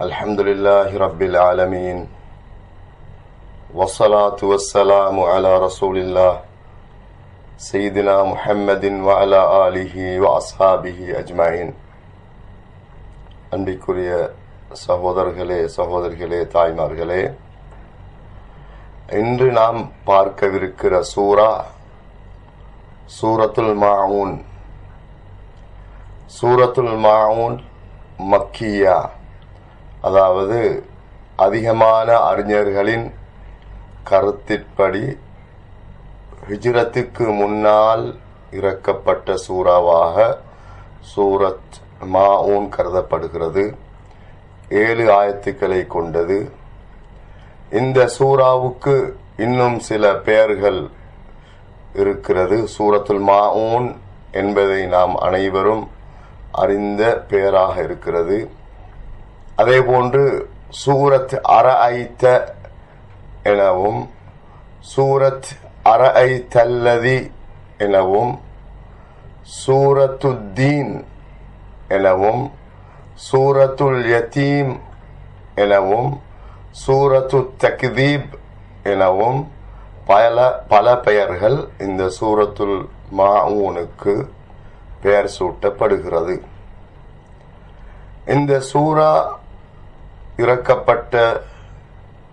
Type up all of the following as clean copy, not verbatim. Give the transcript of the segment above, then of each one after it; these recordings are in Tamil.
الحمد لله رب العالمين والصلاة والسلام على رسول الله سيدنا محمد وعلى آله وأصحابه أجمعين. அன்பிற்குரிய சகோதரர்களே தாய்மார்களே, இன்று நாம் பார்க்கவிருக்கிற சூரத்துல் மாஊன். சூரத்துல் மாஊன் மக்கியா, அதாவது அதிகமான அறிஞர்களின் கருத்தின்படி ஹிஜ்ரத்துக்கு முன்னால் இறக்கப்பட்ட சூறாவாக சூரத் மாஊன் கருதப்படுகிறது. 7 ஆயத்துக்களை கொண்டது. இந்த சூறாவுக்கு இன்னும் சில பெயர்கள் இருக்கிறது. சூரத்துல் மாஊன் என்பதை நாம் அனைவரும் அறிந்த பெயராக இருக்கிறது. அதேபோன்று சூரத் அரஐத எனவும், சூரத் அரஐதல்லதி எனவும், சூரத்துத்தீன் எனவும், சூரத்துல் யதீம் எனவும், சூரத்து தக்தீப் எனவும் பல பெயர்கள் இந்த சூரத்துல் மாஊனுக்கு பெயர் சூட்டப்படுகிறது. இந்த சூரா இறக்கப்பட்ட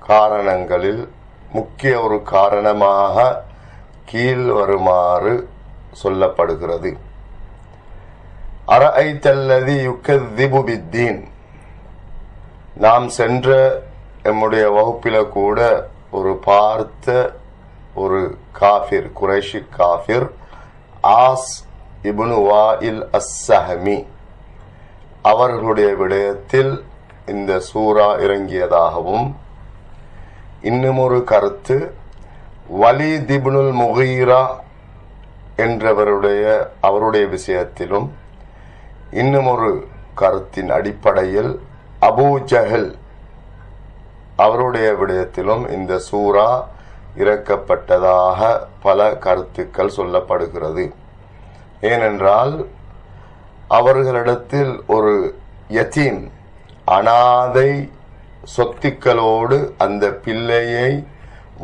காரணங்களில் முக்கிய ஒரு காரணமாக கீழ் வருமாறு சொல்லப்படுகிறது. அரஐதல்லதி யுக்கذிபு பித்தீன். நாம் சென்ற நம்முடைய வகுப்பில கூட பார்த்த ஒரு காஃபிர், குறைஷி காஃபிர் ஆஸ் இப்னு வாயில் அஸ்ஸஹமி, அவர்களுடைய விடயத்தில் இந்த சூரா இறங்கியதாகவும், இன்னும் ஒரு கருத்து வலீத் இப்னுல் முகீரா அவருடைய விஷயத்திலும், இன்னும் ஒரு கருத்தின் அடிப்படையில் அபூ ஜஹல் அவருடைய விடயத்திலும் இந்த சூரா இறக்கப்பட்டதாக பல கருத்துக்கள் சொல்லப்படுகிறது. ஏனென்றால் அவர்களிடத்தில் ஒரு யதீம், அனாதை சொத்துக்களோடு அந்த பிள்ளையை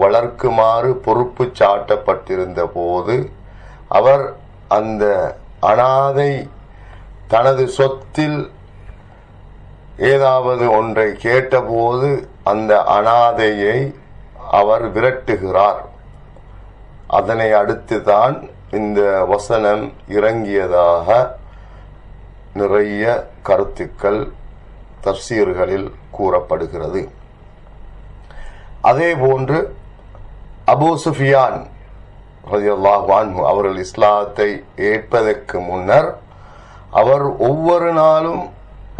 வளர்க்குமாறு பொறுப்பு சாட்டப்பட்டிருந்த போது, அவர் அந்த அனாதை தனது சொத்தில் ஏதாவது ஒன்றை கேட்டபோது அந்த அனாதையை அவர் விரட்டுகிறார். அதனை அடுத்துதான் இந்த வசனம் இறங்கியதாக நிறைய கருத்துக்கள் தஃசீர்களில் கூறப்படுகிறது. அதே போன்று அபூ சுஃபியான் ரலியல்லாஹு அன்ஹு அவர்கள் இஸ்லாத்தை ஏற்பதற்கு முன்னர் அவர் ஒவ்வொரு நாளும்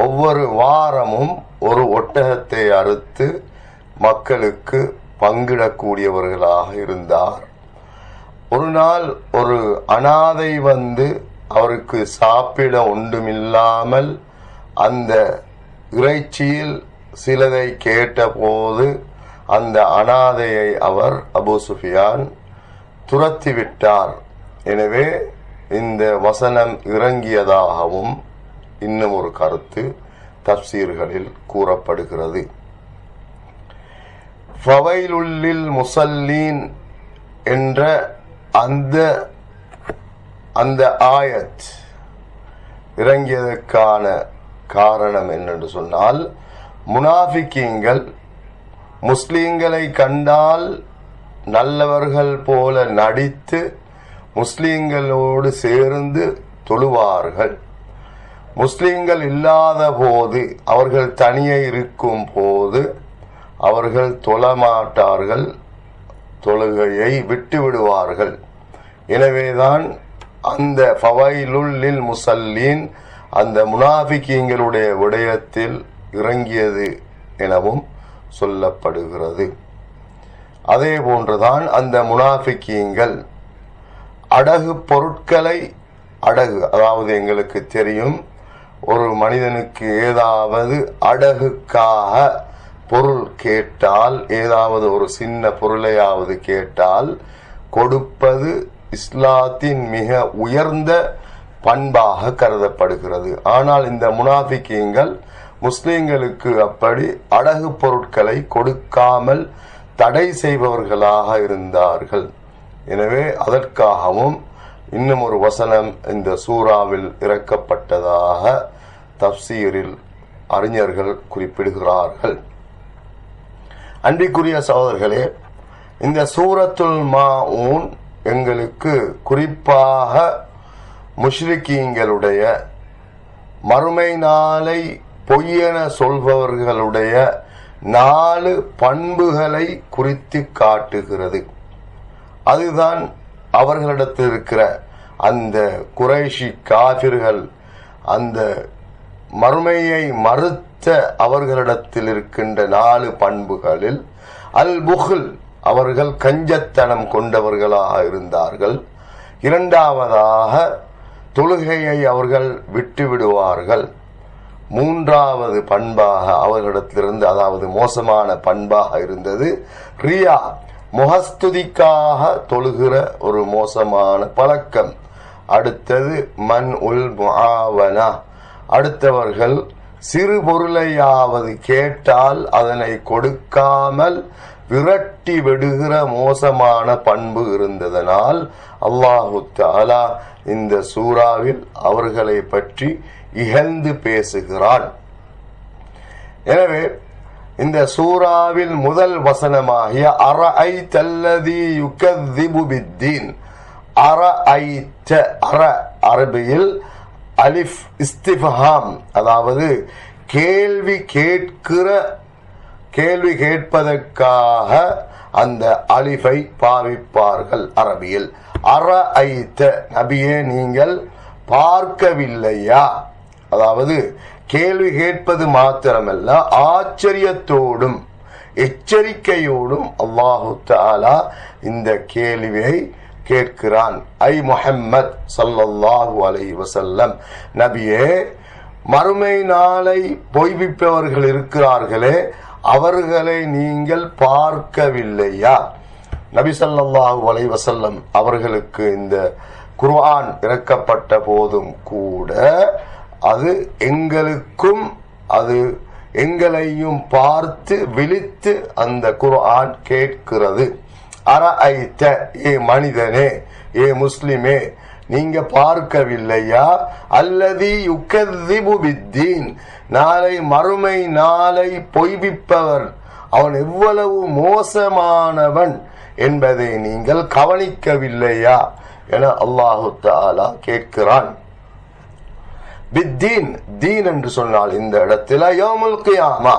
ஒவ்வொரு வாரமும் ஒரு ஒட்டகத்தை அறுத்து மக்களுக்கு பங்கிடக்கூடியவர்களாக இருந்தார். ஒரு நாள் ஒரு அனாதை வந்து அவருக்கு சாப்பிட ஒன்றுமில்லாமல் அந்த இறைச்சியில் சிலதை கேட்டபோது அந்த அனாதையை அவர் அபூ சுஃபியான் துரத்திவிட்டார். எனவே இந்த வசனம் இறங்கியதாகவும் இன்னும் ஒரு கருத்து தஃசீர்களில் கூறப்படுகிறது. ஃபவைலுல்லில் முஸல்லீன் என்ற அந்த ஆயத் இறங்கியதற்கான காரணம் என்னென்று சொன்னால், முனாஃபிக்கீங்கள் முஸ்லிம்களை கண்டால் நல்லவர்கள் போல நடித்து முஸ்லிம்களோடு சேர்ந்து தொழுவார்கள். முஸ்லிம்கள் இல்லாத போது, அவர்கள் தனியே இருக்கும் போது அவர்கள் தொழமாட்டார்கள், தொழுகையை விட்டு விடுவார்கள். எனவேதான் அந்த ஃபவைலுல்லில் முஸல்லீன் அந்த முனாஃபிக்கீங்களுடைய விடயத்தில் இறங்கியது எனவும் சொல்லப்படுகிறது. அதே போன்றுதான் அந்த முனாஃபிக்கீங்கள் அடகு பொருட்களை, அதாவது எங்களுக்கு தெரியும், ஒரு மனிதனுக்கு ஏதாவது அடகுக்காக பொருள் கேட்டால், ஏதாவது ஒரு சின்ன பொருளையாவது கேட்டால் கொடுப்பது இஸ்லாத்தின் மிக உயர்ந்த பண்பாக கருதப்படுகிறது. ஆனால் இந்த முனாஃபிக்கீங்கள் முஸ்லிம்களுக்கு அப்படி அழகு பொருட்களை கொடுக்காமல் தடை செய்பவர்களாக இருந்தார்கள். எனவே அதற்காகவும் இன்னும் ஒரு வசனம் இந்த சூறாவில் இறக்கப்பட்டதாக தப்சீரில் அறிஞர்கள் குறிப்பிடுகிறார்கள். அன்பிற்குரிய சகோதரர்களே, இந்த சூரத்துல் மாஊன் எங்களுக்கு குறிப்பாக முஷ்ரிக்கீங்களுடைய மறுமை நாளை பொய்யென சொல்பவர்களுடைய 4 பண்புகளை குறித்து காட்டுகிறது. அதுதான் அவர்களிடத்தில் இருக்கிற அந்த குறைஷி காபிர்கள், அந்த மறுமையை மறுத்த அவர்களிடத்தில் இருக்கின்ற 4 பண்புகளில் அல் புஹ்ல், அவர்கள் கஞ்சத்தனம் கொண்டவர்களாக இருந்தார்கள். இரண்டாவதாக தொழுகையை அவர்கள் விட்டு விடுவார்கள். மூன்றாவது பண்பாக அவர்களிடத்திலிருந்து, அதாவது மோசமான பண்பாக இருந்தது ரியா, முகஸ்துதிக்காக தொழுகிற ஒரு மோசமான பழக்கம். அடுத்தது மன் உல் முஆவனா, அடுத்தவர்கள் சிறு பொருளையாவது கேட்டால் அதனை கொடுக்காமல் விரட்டி விடுகிற மோசமான பண்பு இருந்ததனால் அல்லாஹு தஆலா இந்த சூறாவில் அவர்களை பற்றி இகழ்ந்து பேசுகிறான். எனவே இந்த சூறாவில் முதல் வசனமாகிய அரஐத்தல்லதி யுகذிபு பித்தீன், அரஐத்த, அரபியில் அலிஃப் இஸ்திஃபாம், அதாவது கேள்வி கேட்பதற்காக அந்த அலிஃபை பாவிப்பார்கள் அரபியில். அரஐத்த, நபியே நீங்கள் பார்க்கவில்லையா, அதாவது கேள்வி கேட்பது மாத்திரமல்ல, ஆச்சரியத்தோடும் எச்சரிக்கையோடும் அல்லாஹு தஆலா இந்த கேள்வியை கேட்கிறான். ஐ முஹம்மத் ஸல்லல்லாஹு அலைஹி வஸல்லம், நபியே மறுமை நாளை பொய்ப்பிப்பவர்கள் இருக்கிறார்களே, அவர்களை நீங்கள் பார்க்கவில்லையா? நபி ஸல்லல்லாஹு அலைஹி வஸல்லம் அவர்களுக்கு இந்த குர்ஆன் இறக்கப்பட்ட போதும் கூட அது எங்களுக்கும், அது எங்களையும் பார்த்து விழித்து அந்த குர்ஆன் கேட்கிறது. அரஐத்த, ஏ மனிதனே, ஏ முஸ்லிமே, நீங்க பார்க்கவில்லையா? அல்லதி யுகذிபு பித்தீன், நாளை மறுமை நாளை பொய்ப்பிப்பவர் அவன் எவ்வளவு மோசமானவன் என்பதை நீங்கள் கவனிக்கவில்லையா என அல்லாஹு தஆலா கேட்கிறான். பித்தீன், தீன் என்று சொன்னால் இந்த இடத்துல யௌமுல் கியாமா,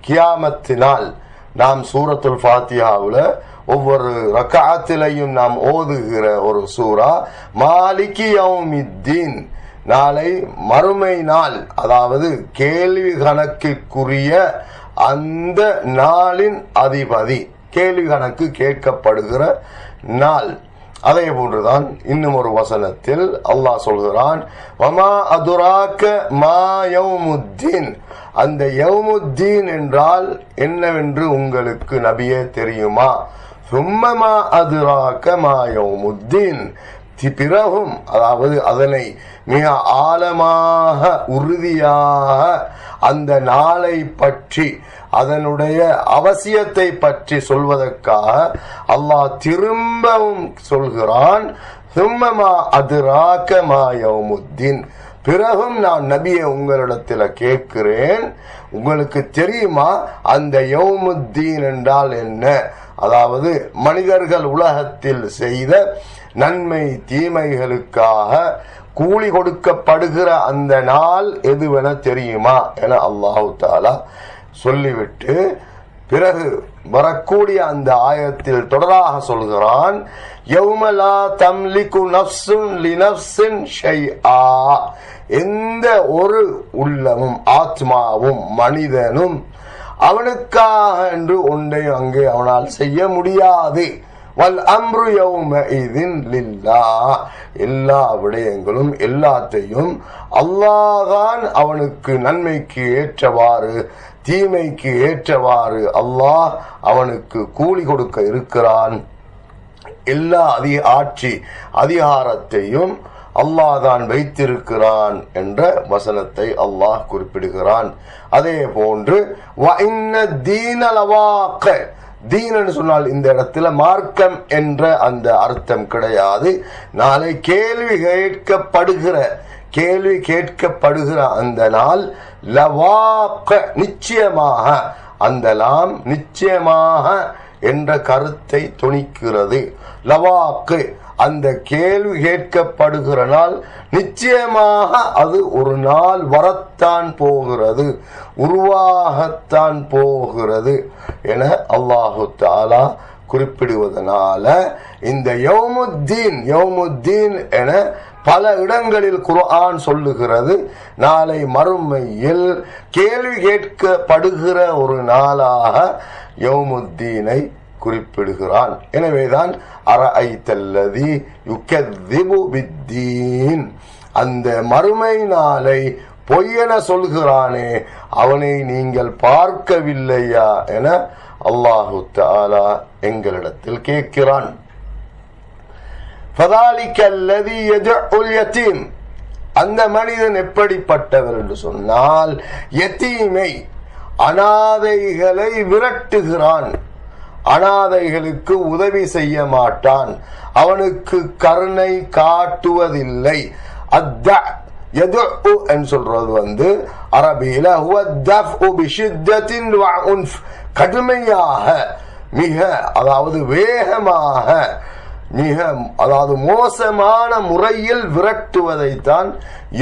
கியாமத்தினால். நாம் சூரத்துல் ஃபாத்திஹாவுல ஒவ்வொரு ரக்அத்திலையும் நாம் ஓதுகிற ஒரு சூரா மாலிகி யௌமித்தீன், நாளை மறுமை நாள், அதாவது கேள்வி கணக்கிற்குரிய அந்த நாளின் அதிபதி, கேள்வி கணக்கு கேட்கப்படுகிற நாள். அதே போன்றுதான் இன்னும் ஒரு வசனத்தில் அல்லாஹ் சொல்கிறான், வமா அதுராக்க மா யௌமுத்தீன், அந்த யௌமுத்தீன் என்றால் என்னவென்று உங்களுக்கு நபியே தெரியுமா? சும்மமா அதுராக்க மா யௌமுத்தீன், பிறகும், அதாவது அதனை மிக ஆழமாக உறுதியாக அந்த நாளை பற்றி, அதனுடைய அவசியத்தை பற்றி சொல்வதற்காக அல்லாஹ் திரும்பவும் சொல்கிறான், சும்மமா அதுராக்க மா யௌமுத்தீன், பிறகும் நான் நபியை உங்களிடத்தில் கேட்கிறேன், உங்களுக்கு தெரியுமா அந்த யௌமுத்தீன் என்றால் என்ன? அதாவது மனிதர்கள் உலகத்தில் செய்த நன்மை தீமைகளுக்காக கூலி கொடுக்கப்படுகிற அந்த நாள் எதுவென தெரியுமா என அல்லாஹு தஆலா சொல்லிவிட்டு பிறகு வரக்கூடிய அந்த ஆயத்தில் தொடராக சொல்கிறான், யௌம லா தம்லிகு நஃப்ஸுன் லினஃப்ஸின் ஷைஆ, எந்த ஒரு உள்ளமும் ஆத்மாவும் மனிதனும் அவனுக்காக என்று ஒன்றை அங்கே அவனால் செய்ய முடியாது. வல் அம்ரு யௌமஇதின் லில்லாஹ், எல்லா விடயங்களும் எல்லாத்தையும் அல்லாஹ்தான் அவனுக்கு நன்மைக்கு ஏற்றவாறு தீமைக்கு ஏற்றவாறு அல்லாஹ் அவனுக்கு கூலி கொடுக்க இருக்கிறான். எல்லா ஆட்சி அதிகாரத்தையும் அல்லாஹ் தான் வைத்திருக்கிறான் என்ற வசனத்தை அல்லாஹ் குறிப்பிடுகிறான். அதே போன்று தீன் என்று சொன்னால் இந்த இடத்துல மார்க்கம் என்ற அந்த அர்த்தம் கிடையாது. நாளை கேள்வி கேட்கப்படுகிற அந்த நாள் லவாக்க, நிச்சயமாக, அந்த லாம் நிச்சயமாக என்ற கருத்தை துணிக்கிறது. லவாக்கு, அந்த கேள்வி கேட்கப்படுகிற நாள் நிச்சயமாக அது ஒரு நாள் வரத்தான் போகிறது, உருவாகத்தான் போகிறது என அல்லாஹு தஆலா குறிப்பிடுவதனால இந்த யௌமுத்தீன் என பல இடங்களில் குர்ஆன் சொல்லுகிறது. நாளை மறுமையில் கேள்வி கேட்கப்படுகிற ஒரு நாளாக யௌமுத்தீனை குறிப்பிடுகிறான். எனவேதான் அரஐத்தல்லதி யுகذிபு பித்தீன், அந்த மறுமை நாளை பொய்யென சொல்கிறானே அவனை நீங்கள் பார்க்கவில்லையா என அல்லாஹு தஆலா எங்களிடத்தில் கேட்கிறான். ஃபதாலிக அல்லதி யதுல் யதீம், அந்த மனிதன் எப்படிப்பட்டவர் என்று சொன்னால் யதீமை, அனாதைகளை விரட்டுகிறான், அனாதைகளுக்கு உதவி செய்ய மாட்டான், அவனுக்கு கருணை காட்டுவதில்லை. யதுஉ என்று சொல்றது அரபியில ஹுவ தஃஉ பிஷித்தத்தின் வ உன்ஃப், கடுமையாக, மிக, அதாவது வேகமாக, மிக, அதாவது மோசமான முறையில் விரட்டுவதைத்தான்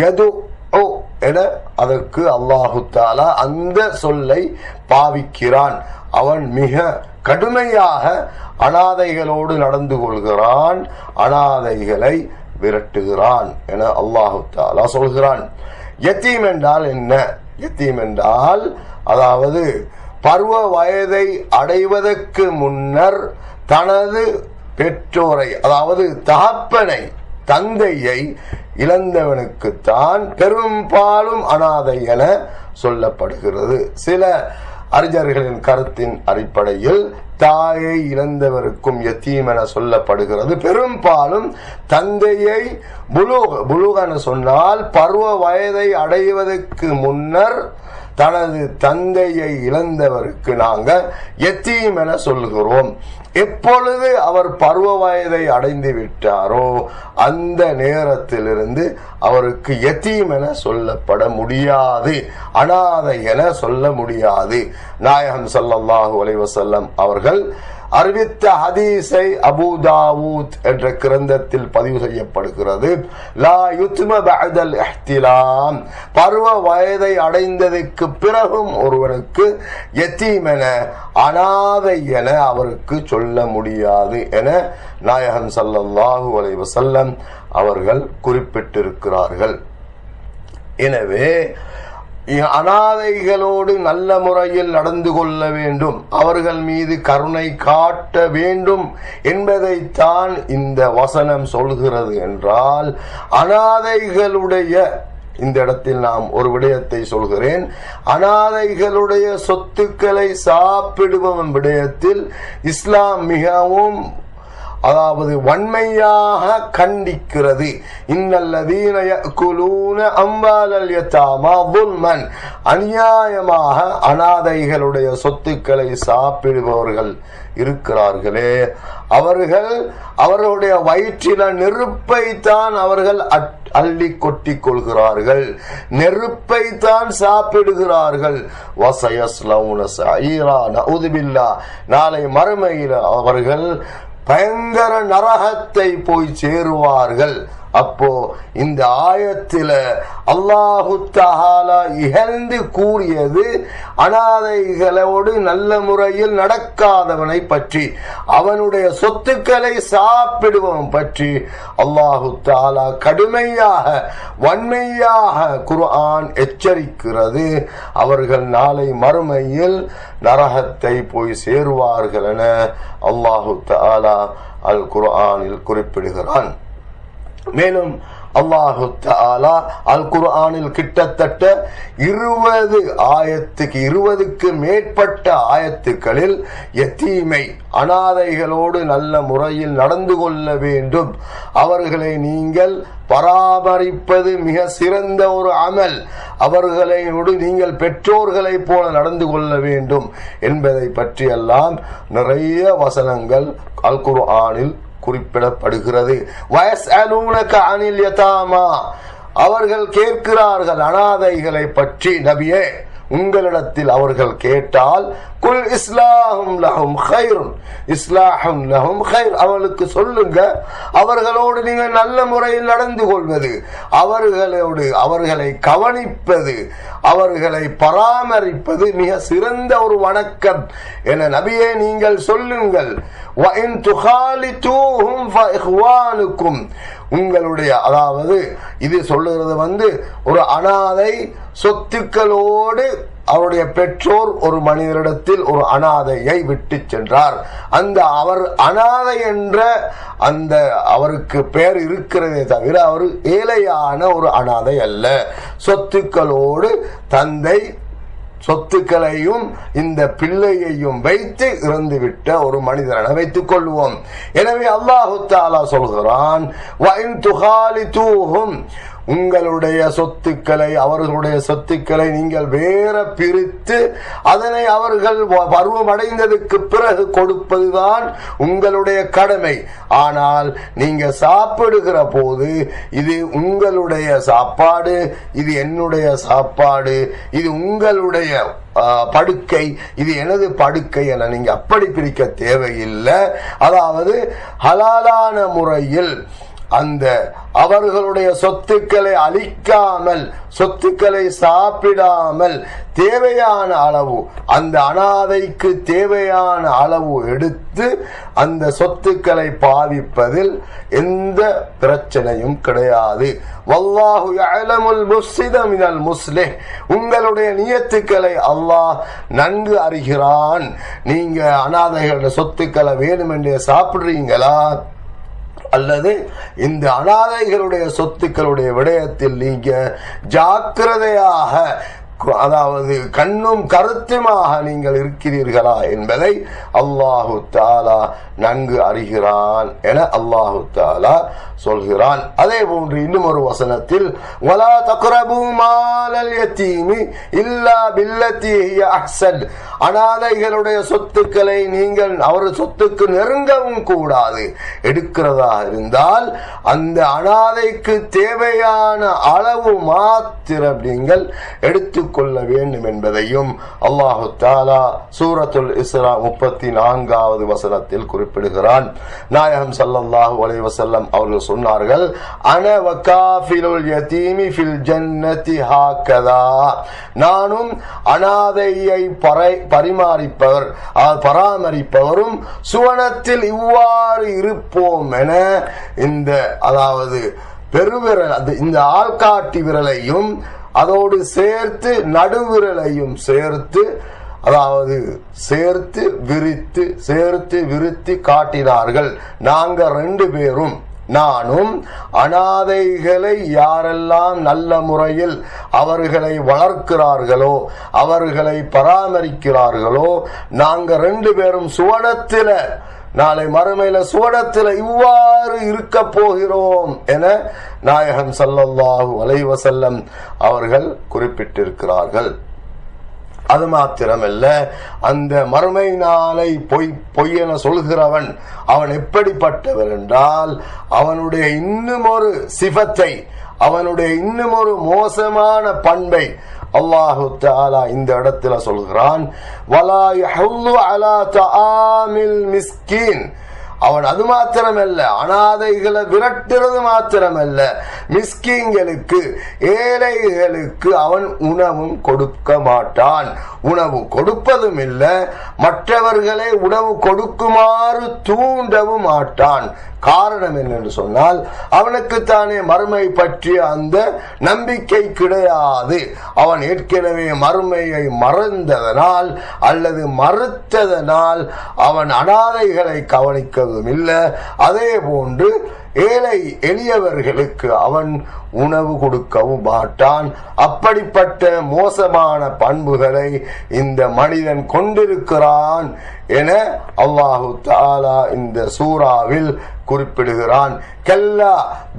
யதுஉ என அதற்கு அல்லாஹு தஆலா அந்த சொல்லை பாவிக்கிறான். அவன் மிக கடுமையாக அனாதைகளோடு நடந்து கொள்கிறான், அனாதைகளை விரட்டுகிறான் என அல்லாஹு தஆலா சொல்கிறான். யத்தீம் என்றால் என்ன? யத்தீம் என்றால் அதாவது பருவ வயதை அடைவதற்கு முன்னர் தனது பெற்றோரை, அதாவது தகப்பனை, தந்தையை இழந்தவனுக்குத்தான் பெரும்பாலும் அனாதை என சொல்லப்படுகிறது. சில அறிஞர்களின் கருத்தின் அடிப்படையில் தாயை இழந்தவருக்கும் யத்தீம் என சொல்லப்படுகிறது. பெரும்பாலும் தந்தையை புலூக் என சொன்னால் பருவ வயதை அடைவதற்கு முன்னர் தனது தந்தையை இழந்தவருக்கு நாங்கள் யத்தீம் என சொல்கிறோம். எப்பொழுது அவர் பருவ வயதை அடைந்து விட்டாரோ அந்த நேரத்திலிருந்து அவருக்கு யத்தீம் என சொல்லப்பட முடியாது, அனாதை என சொல்ல முடியாது. நாயகம் ஸல்லல்லாஹு அலைஹி வஸல்லம் அவர்கள் அறிவித்த ஹதீஸை அபூ தாவூத் என்ற கிரந்தத்தில் பதிவு செய்யப்படுகிறது. லா யுத்ம பஅதல் இஹ்திலாம், பருவ வயதை அடைந்ததற்கு பிறகும் ஒருவனுக்கு யத்தீம் என, அனாதை என அவருக்கு சொல்ல முடியாது என நாயகம் ஸல்லல்லாஹு அலைஹி வஸல்லம் அவர்கள் குறிப்பிட்டிருக்கிறார்கள். எனவே அனாதைகளோடு நல்ல முறையில் நடந்து கொள்ள வேண்டும், அவர்கள் மீது கருணை காட்ட வேண்டும் என்பதைத்தான் இந்த வசனம் சொல்கிறது. என்றால் அனாதைகளுடைய, இந்த இடத்தில் நாம் ஒரு விடயத்தை சொல்கிறேன், அனாதைகளுடைய சொத்துக்களை சாப்பிடுபவன் விடயத்தில் இஸ்லாம் மிகவும், அதாவது வன்மையாக கண்டிக்கிறது. இன்னல்லதீன யஅகுலூன அம்வாலல் யதாமா ظுல்மன், அநியாயமாக அனாதைகளுடைய சொத்துக்களை சாப்பிடுபவர்கள் இருக்கிறார்களே, அவர்கள் அவர்களுடைய வயிற்றில நெருப்பை தான் அவர்கள் அள்ளி கொட்டிக் கொள்கிறார்கள், நெருப்பை தான் சாப்பிடுகிறார்கள். வஸயஸ்லௌன ஸஈரா, நஊது பில்லாஹ், நாளை மறுமையில் அவர்கள் பயங்கர நரகத்தை போய் சேருவார்கள். அப்போ இந்த ஆயத்தில அல்லாஹு தஆலா இகழ்ந்து கூறியது அனாதைகளோடு நல்ல முறையில் நடக்காதவனை பற்றி, அவனுடைய சொத்துக்களை சாப்பிடுவன் பற்றி அல்லாஹு தஆலா கடுமையாக, வன்மையாக குர்ஆன் எச்சரிக்கிறது. அவர்கள் நாளை மறுமையில் நரகத்தை போய் சேருவார்கள் என அல்லாஹு தஆலா அல் குர்ஆனில் குறிப்பிடுகிறான். மேலும் அல்லாஹு தஆலா அல் குர்ஆனில் கிட்டத்தட்ட 20க்கு மேற்பட்ட ஆயத்துக்களில் யத்தீமை, அனாதைகளோடு நல்ல முறையில் நடந்து கொள்ள வேண்டும், அவர்களை நீங்கள் பராமரிப்பது மிக சிறந்த ஒரு அமல், அவர்களோடு நீங்கள் பெற்றோர்களைப் போல நடந்து கொள்ள வேண்டும் என்பதை பற்றியெல்லாம் நிறைய வசனங்கள் அல் குர்ஆனில் குறிப்பிடப்படுகிறது. வயஸ்அலூனக அனில் யதாமா, அவர்கள் கேட்கிறார்கள் அனாதைகளை பற்றி, நபியே உங்களிடத்தில் அவர்கள் கேட்டால் குல் இஸ்லாஹும் லஹும் கைருன், இஸ்லாஹும் லஹும் கைர், அவர்களுக்கு சொல்லுங்க அவர்களோடு நீங்கள் நல்ல முறையில் நடந்து கொள்வது, அவர்களை கவனிப்பது, அவர்களை பராமரிப்பது மிக சிறந்த ஒரு வணக்கம் என நபியே நீங்கள் சொல்லுங்கள். வஇன் துகாலிதூஹும் ஃபஇஹ்வானுக்கும், உங்களுடைய, அதாவது இது சொல்லுகிறது ஒரு அனாதை சொத்துக்களோடு அவருடைய பெற்றோர் ஒரு மனிதரிடத்தில் ஒரு அனாதையை விட்டு சென்றார். அந்த அவர் அனாதை என்ற அந்த அவருக்கு பெயர் இருக்கிறதே தவிர அவர் ஏழையான ஒரு அனாதை அல்ல. சொத்துக்களோடு தந்தை சொத்துக்களையும் இந்த பிள்ளையையும் வைத்து இறந்துவிட்ட ஒரு மனிதனை வைத்துக் கொள்வோம். எனவே அல்லாஹு தஆலா சொல்கிறான், வஇன் துகாலிதூஹும், உங்களுடைய சொத்துக்களை, அவர்களுடைய சொத்துக்களை நீங்கள் வேற பிரித்து அதனை அவர்கள் பருவமடைந்ததுக்கு பிறகு கொடுப்பதுதான் உங்களுடைய கடமை. ஆனால் நீங்க சாப்பிடுகிற போது இது உங்களுடைய சாப்பாடு, இது என்னுடைய சாப்பாடு, இது உங்களுடைய படுக்கை, இது எனது படுக்கை என நீங்க அப்படி பிரிக்க தேவையில்லை. அதாவது ஹலாலான முறையில் அந்த அவர்களுடைய சொத்துக்களை அழிக்காமல், சொத்துக்களை சாப்பிடாமல் தேவையான அளவு, அந்த அனாதைக்கு தேவையான அளவு எடுத்து அந்த சொத்துக்களை பாவிப்பதில் எந்த பிரச்சனையும் கிடையாது. வல்லாஹு யஅலமுல் முஃஸித மினல் முஸ்லிஹ், உங்களுடைய நியத்துக்களை அல்லாஹ் நன்கு அறிகிறான். நீங்க அனாதைகளுடைய சொத்துக்களை வேணுமென்றே சாப்பிடுறீங்களா, அல்லது இந்த அனாதைகளுடைய சொத்துக்களுடைய விடயத்தில் நீங்க ஜாக்கிரதையாக, அதாவது கண்ணும் கருத்துமாக நீங்கள் இருக்கிறீர்களா என்பதை அல்லாஹு தஆலா நன்கு அறிகிறான் என அல்லாஹு தஆலா சொல்கிறான். அதே போன்று இன்னும் ஒரு வசனத்தில் வலா தக்ரபூ மாலல் யதீமி இல்லா பில்லதி ஹிய அஹ்ஸன், அனாதைகளுடைய சொத்துக்களை நீங்கள் அவர் சொத்துக்கு நெருங்கவும் கூடாது. எடுக்கிறதா இருந்தால் அந்த அனாதைக்கு தேவையான அளவு மாத்திரம் நீங்கள் எடுத்துக்கொள்ள வேண்டும் என்பதையும் அல்லாஹு தஆலா சூரத்துல் இஸ்ரா 34வது வசனத்தில் குறிப்பிடுகிறான். நாயகம் ஸல்லல்லாஹு அலைஹி வஸல்லம் அவர்கள் சொன்னார்கள், அன வகாஃபிலுல் யதீமி ஃபில் ஜன்னதி ஹாகதா, நானும் அனாதையை பராமரிப்பவரும் சுவனத்தில் இவ்வாறு இருப்போம் என இந்த, அதாவது பெருவிரல், இந்த ஆள்காட்டி விரலையும் அதோடு சேர்த்து நடுவிரலையும் சேர்த்து, அதாவது சேர்த்து விரித்து காட்டினார்கள். நாங்க 2 பேரும், நானும் அனாதைகளை யாரெல்லாம் நல்ல முறையில் அவர்களை வளர்க்கிறார்களோ, அவர்களை பராமரிக்கிறார்களோ, நாங்க 2 பேரும் சுவனத்தில, நாளை மறுமையில சுவனத்தில இவ்வாறு இருக்க போகிறோம் என நாயகம் ஸல்லல்லாஹு அலைஹி வஸல்லம் அவர்கள் குறிப்பிட்டிருக்கிறார்கள். அது மாத்திரமல்ல, அந்த மறுமை நாளை பொய்யென சொல்கிறவன் அவன் எப்படிப்பட்டவன் என்றால், அவனுடைய இன்னும் ஒரு சிஃபத்தை, அவனுடைய இன்னும் ஒரு மோசமான பண்பை அல்லாஹு தஆலா இந்த இடத்துல சொல்கிறான். வலா யஹுல்லு அலா தஆமில் மிஸ்கீன், அவன் அது மாத்திரமல்ல, அனாதைகளை விரட்டுறது மாத்திரமல்ல, மிஸ்கீன்களுக்கு, ஏழைகளுக்கு அவன் உணவும் கொடுக்க மாட்டான். உணவு கொடுப்பதும் இல்லை, மற்றவர்களை உணவு கொடுக்குமாறு தூண்டவும் மாட்டான். காரணம் என்னென்று சொன்னால், அவனுக்கு தானே மறுமை பற்றிய அந்த நம்பிக்கை கிடையாது. அவன் ஏற்கனவே மறுமையை மறந்ததனால் அல்லது மறுத்ததனால் அவன் அனாதைகளை கவனிக்கவும் இல்லை. அதே போன்று ஏழை எளியவர்களுக்கு அவன் உணவு கொடுக்கவும் மாட்டான். அப்படிப்பட்ட மோசமான பண்புகளை இந்த மனிதன் கொண்டிருக்கிறான் என அல்லாஹு தஆலா இந்த சூராவில் குறிப்பிடுகிறான். கல்லா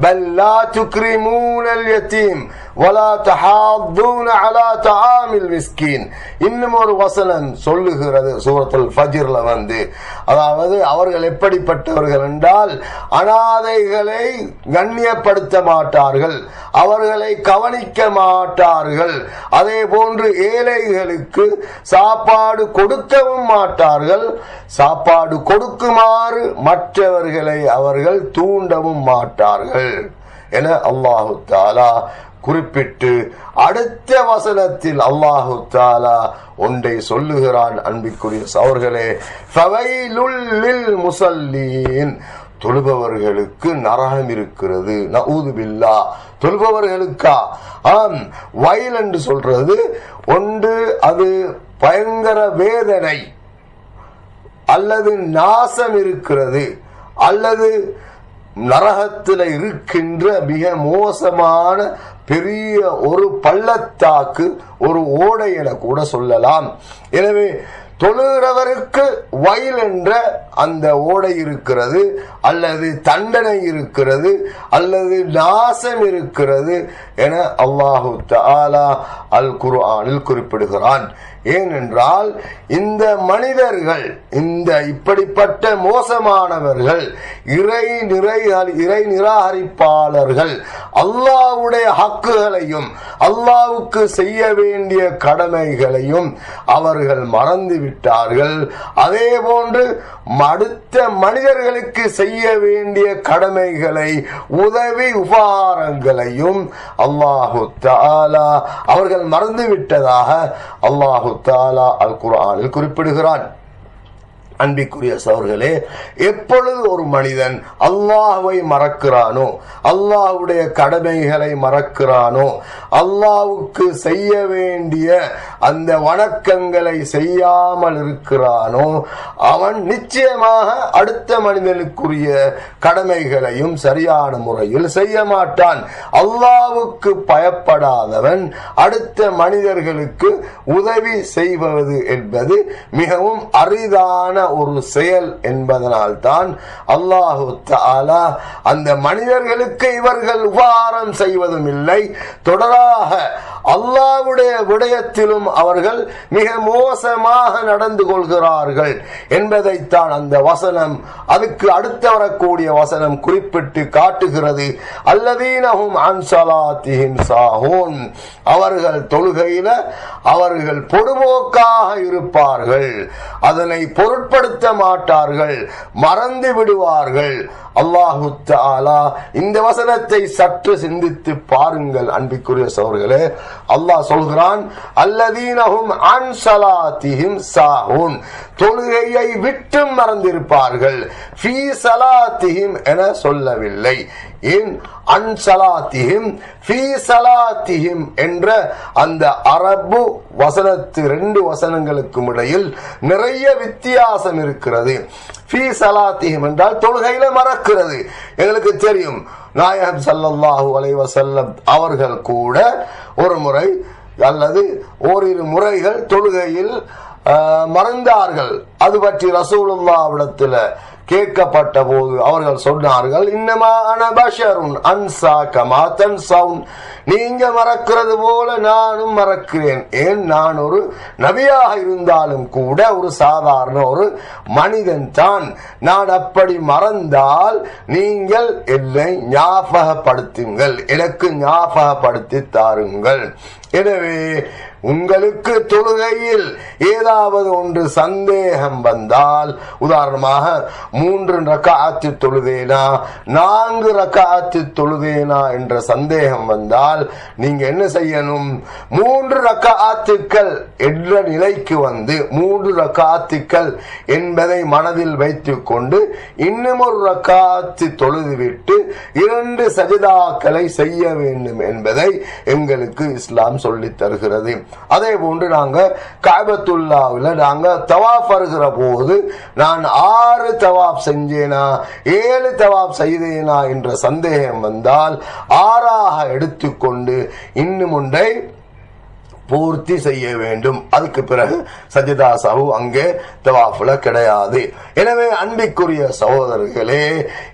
பல் லா துக்ரிமூனல் யதீம் வலா தஹாதுன அலா தஆமில் மிஸ்கீன். இன்னும் ஒரு வசனம் சொல்லுகிறது சூரத்துல் ஃபஜ்ர்ல அதாவது அவர்கள் எப்படிப்பட்டவர்கள் என்றால் அனாதைகளை கண்ணியப்படுத்த மாட்டார்கள், அவர்களை கவனிக்க மாட்டார்கள், அதே போன்று ஏழைகளுக்கு சாப்பாடு கொடுக்கவும் மாட்டார்கள், சாப்பாடு கொடுக்குமாறு மற்றவர்களை அவர்கள் தூண்டவும் மாட்டார்கள் என அல்லாஹு தஆலா குறிப்பிட்டு அடுத்த வசனத்தில் அல்லாஹு தஆலா ஒன்றை சொல்லுகிறான். அன்பிற்குரிய சகோதரர்களே, ஃபவைலுல் லில் முஸல்லீன், தொழுபவர்களுக்கு நரகம் இருக்கிறது. நஊது பில்லாஹ். தொழுபவர்களுக்கா? ஆம், வயல் என்று சொல்றது ஒன்று அது பயங்கர வேதனை அல்லது நாசம் இருக்கிறது, அல்லது நரகத்தில் இருக்கின்ற மிக மோசமான பெரிய ஒரு பள்ளத்தாக்கு, ஒரு ஓடை என கூட சொல்லலாம். எனவே தொழுகிறவருக்கு வயல் என்ற அந்த ஓடை இருக்கிறது, அல்லது தண்டனை இருக்கிறது, அல்லது நாசம் இருக்கிறது என அல்லாஹு தஆலா அல் குர்ஆனில் குறிப்பிடுகிறான். ஏனென்றால் இந்த மனிதர்கள், இந்த இப்படிப்பட்ட மோசமானவர்கள், இறை நிராகரிப்பாளர்கள், அல்லாஹ்வுடைய ஹக்குகளையும் அல்லாஹ்வுக்கு செய்ய வேண்டிய கடமைகளையும் அவர்கள் மறந்து விட்டார்கள். அதே போன்று அடுத்த மனிதர்களுக்கு செய்ய வேண்டிய கடமைகளை, உதவி உபகாரங்களையும் அல்லாஹு தஆலா அவர்கள் மறந்துவிட்டதாக அல்லாஹு தஆலா அல் குர்ஆனில் குறிப்பிடுகிறான். அன்பிற்குரிய சகோதரர்களே, எப்பொழுது ஒரு மனிதன் அல்லாஹ்வை மறக்கிறானோ, அல்லாஹ்வுடைய கடமைகளை மறக்கிறானோ, அல்லாஹ்வுக்கு செய்ய வேண்டிய அந்த வணக்கங்களை செய்யாமல் இருக்கிறானோ, அவன் நிச்சயமாக அடுத்த மனிதனுக்குரிய கடமைகளையும் சரியான முறையில் செய்ய மாட்டான். அல்லாஹ்வுக்கு பயப்படாதவன் அடுத்த மனிதர்களுக்கு உதவி செய்வது என்பது மிகவும் அரிதான ஒரு செயல் என்பதனால் தான் அல்லாஹு தஆலா அந்த மனிதர்களுக்கு இவர்கள் உபகாரம் செய்வதும் இல்லை, தொடராக அல்லாஹ்வுடைய விடயத்திலும் அவர்கள் மிக மோசமாக நடந்து கொள்கிறார்கள் என்பதைத்தான் அந்த வசனம், அதுக்கு அடுத்து வரக்கூடிய வசனம் குறிப்பிட்டு காட்டுகிறது. அல்லதீனஹும் அன் ஸலாத்திஹிம் சாஹூன், அவர்கள் தொழுகையில அவர்கள் பொடுபோக்காக இருப்பார்கள், அதனை பொருட்படுத்த மாட்டார்கள், மறந்து விடுவார்கள். அல்லாஹு தஆலா இந்த வசனத்தை சற்று சிந்தித்து பாருங்கள் அன்பிற்குரிய சகோதரர்களே. அல்லாஹ் சொல்கிறான், அல்லதீனஹும் அன் ஸலாத்திஹிம் சாஹூன், தொழுகையை விட்டு மறந்திருப்பார்கள். ஃபீ ஸலாத்திஹிம் என சொல்லவில்லை. ஏன் அன் ஸலாத்திஹிம் ஃபீ ஸலாத்திஹிம் என்ற அந்த அரபு வசனத்து ரெண்டு வசனங்களுக்கும் இடையில் நிறைய வித்தியாசம் இருக்கிறது. ஃபீ ஸலாத்திஹிம் என்றால் தொழுகையில மறக்கிறது. எங்களுக்கு தெரியும், நாயகம் ஸல்லல்லாஹு அலைஹி வஸல்லம் அவர்கள் கூட ஒரு முறை அல்லது ஓரிரு முறைகள் தொழுகையில் மறந்தார்கள். அது பற்றி ரசூலுல்லாஹ்விடத்தில் கேட்கப்பட்ட போது அவர்கள் சொன்னார்கள், இன்னமா அன பஷருன் அன்சா கமா தன்சவுன், நீங்க மறக்கிறது போல நானும் மறக்கிறேன். ஏன், நான் ஒரு நபியாக இருந்தாலும் கூட ஒரு சாதாரண ஒரு மனிதன் தான். நான் அப்படி மறந்தால் நீங்கள் என்னை ஞாபகப்படுத்துங்கள், எனக்கு ஞாபகப்படுத்தி தாருங்கள். எனவே உங்களுக்கு தொழுகையில் ஏதாவது ஒன்று சந்தேகம் வந்தால், உதாரணமாக 3 ரக்அத் தொழுதேனா 4 ரக்அத் தொழுதேனா என்ற சந்தேகம் வந்தால் நீங்க என்ன செய்யணும்? 3 ரக்அத்துக்கள் என்ற நிலைக்கு வந்து 3 ரக்அத்துக்கள் என்பதை மனதில் வைத்துக் கொண்டு இன்னும் ஒரு ரக்அத் தொழுதுவிட்டு 2 சஜிதாக்களை செய்ய வேண்டும் என்பதை எங்களுக்கு இஸ்லாம் சொல்லித் தருகிறது. அதே போன்று நாங்க கஅபத்துல்லாஹ்ல நாங்க தவாஃப் வருகிற போது நான் 6 தவாஃப் செஞ்சேனா 7 தவாஃப் செய்தேனா என்ற சந்தேகம் வந்தால் 6ஆக எடுத்துக்கொண்டு இன்னும் ஒன்றை பூர்த்தி செய்ய வேண்டும். அதுக்கு பிறகு சஜ்தா சஹு அங்கே தவாஃப்ல கிடையாது. எனவே அன்பிற்குரிய சகோதரர்களே,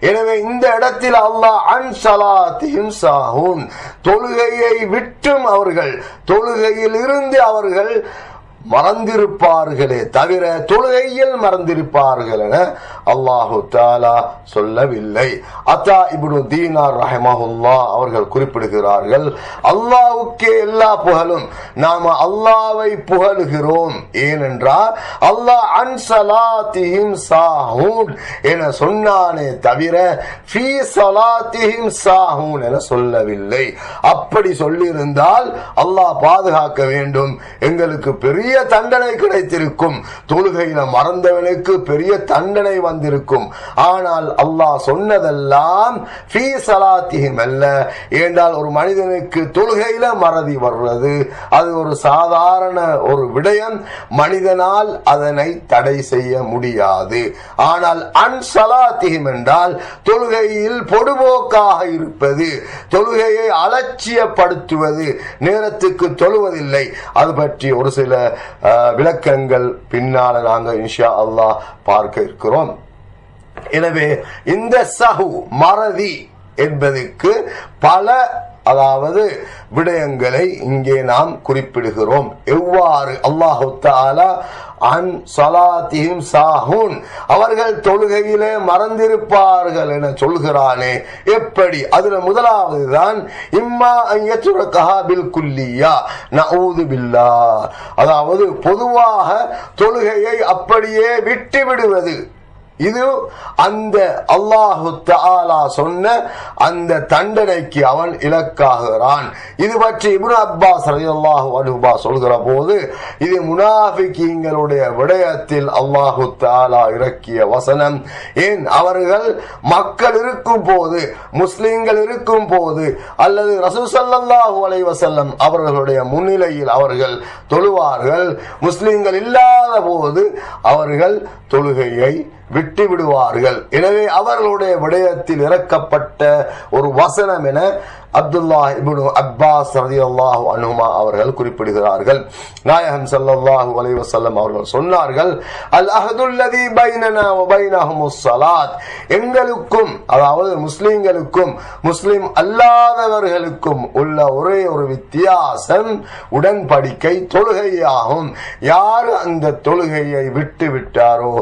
எனவே இந்த இடத்தில் அல்லாஹ் அன் ஸலாத்திஹிம் சாஹூன், தொழுகையை விட்டும் அவர்கள் தொழுகையில் இருந்து அவர்கள் மறந்திருப்பார்களே தவிர தொழுகையில் மறந்திருப்பார்கள் என அல்லாஹு தஆலா சொல்லவில்லை. அத்தா இப்னு தீனார் ரஹிமஹுல்லாஹ் அவர்கள் குறிப்பிடுகிறார்கள், அல்லாஹ்வுக்கே எல்லா புகழும், நாம அல்லாஹ்வை புகழுகிறோம். ஏனென்றால் அல்லாஹ் அன் ஸலாத்திஹிம் சாஹூன் என சொன்னானே தவிர ஃபீ ஸலாத்திஹிம் சாஹூன் என சொல்லவில்லை. அப்படி சொல்லியிருந்தால் அல்லாஹ் பாதுகாக்க வேண்டும், எங்களுக்கு பெரிய தண்டனை கிடைத்திருக்கும், தொழுகையில மறந்தவனுக்கு பெரிய தண்டனை வந்திருக்கும். ஆனால் அல்லாஹ் சொன்னதெல்லாம் ஃபீ ஸலாத்திஹிம் அல்ல. ஏனென்றால் ஒரு மனிதனுக்கு தொழுகையில மறதி வர்றது அது ஒரு சாதாரண ஒரு விடயம், மனிதனால் அதனை தடை செய்ய முடியாது. ஆனால் அன் ஸலாத்திஹிம் என்றால் தொழுகையில் பொடுபோக்காக இருப்பது, தொழுகையை அலட்சியப்படுத்துவது, நேரத்துக்கு தொழுவதில்லை. அது பற்றி ஒரு சில விளக்கங்கள் பின்னால நாங்கள் இன்ஷா அல்லாஹ் பார்க்க இருக்கிறோம். எனவே இந்த சஹு மறதி என்பதற்கு பல விடயங்களை இங்கே நாம் குறிப்பிடுகிறோம். எவ்வாறு அல்லாஹு தஆலா அன் ஸலாத்திஹிம் சாஹூன், அவர்கள் தொழுகையிலே மறந்திருப்பார்கள் என சொல்கிறானே, எப்படி? அதுல முதலாவது தான் இம்மா அன் யத்ருகஹா பில் குல்லியா நஊது பில்லாஹ், அதாவது பொதுவாக தொழுகையை அப்படியே விட்டு விடுவது. இது அந்த அல்லாஹு தஆலா சொன்ன அந்த தண்டனைக்கு அவன் இலக்காகிறான். இது பற்றி இப்னு அப்பாஸ் ரலியல்லாஹு அன்ஹு சொல்கிற போது, இது முனாஃபிகீங்களுடைய விடயத்தில் அல்லாஹு தஆலா இறக்கிய வசனம். ஏன் அவர்கள் மக்கள் இருக்கும் போது, முஸ்லிம்கள் இருக்கும் போது, அல்லது ரசூல் ஸல்லல்லாஹு அலைஹி வஸல்லம் அவர்களுடைய முன்னிலையில் அவர்கள் தொழுவார்கள், முஸ்லிம்கள் இல்லாத போது அவர்கள் தொழுகையை விட்டு விடுவார்கள். எனவே அவர்களுடைய விடயத்தில் இறக்கப்பட்ட ஒரு வசனம் என அப்துல்லாஹ் இப்னு அப்பாஸ் ரலியல்லாஹு அன்ஹுமா அவர்கள் குறிப்பிடுகிறார்கள். நாயகம் ஸல்லல்லாஹு அலைஹி வஸல்லம் அவர்கள் சொன்னார்கள், அல் அஹதுல்லதி பைனனா வ பைனஹுமுஸ் ஸலாத், எங்களுக்கும் அதாவது முஸ்லிம்களுக்கும் முஸ்லிம் அல்லாதவர்களுக்கும் உள்ள ஒரே ஒரு வித்தியாசம் உடன்படிக்கை தொழுகையாகும். யார் அந்த தொழுகையை விட்டு விட்டாரோ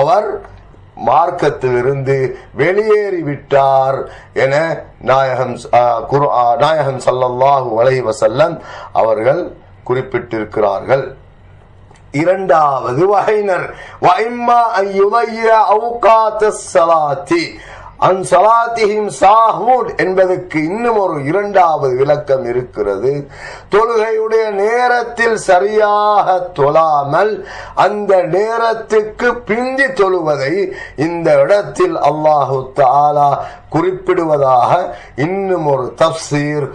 அவர் மார்க்கத்திலிருந்து வெளியேறிவிட்டார் என நாயகம் ஸல்லல்லாஹு அலைஹி வஸல்லம் அவர்கள் குறிப்பிட்டிருக்கிறார்கள். இரண்டாவது வகையினர் வஇம்மா அய்யுதைய அவுகாத்தஸ் ஸலாத்தி அன் ஸலாத்திஹிம் சாஹூன் என்பதற்கு இன்னும் ஒரு இரண்டாவது விளக்கம் இருக்கிறது. தொழுகையுடைய நேரத்தில் சரியாக தொழாமல் அந்த நேரத்துக்கு பிந்தி தொழுவதை இந்த இடத்தில் அல்லாஹு தஆலா குறிப்பிடுவதாக இன்னும் ஒரு தஃப்சீர்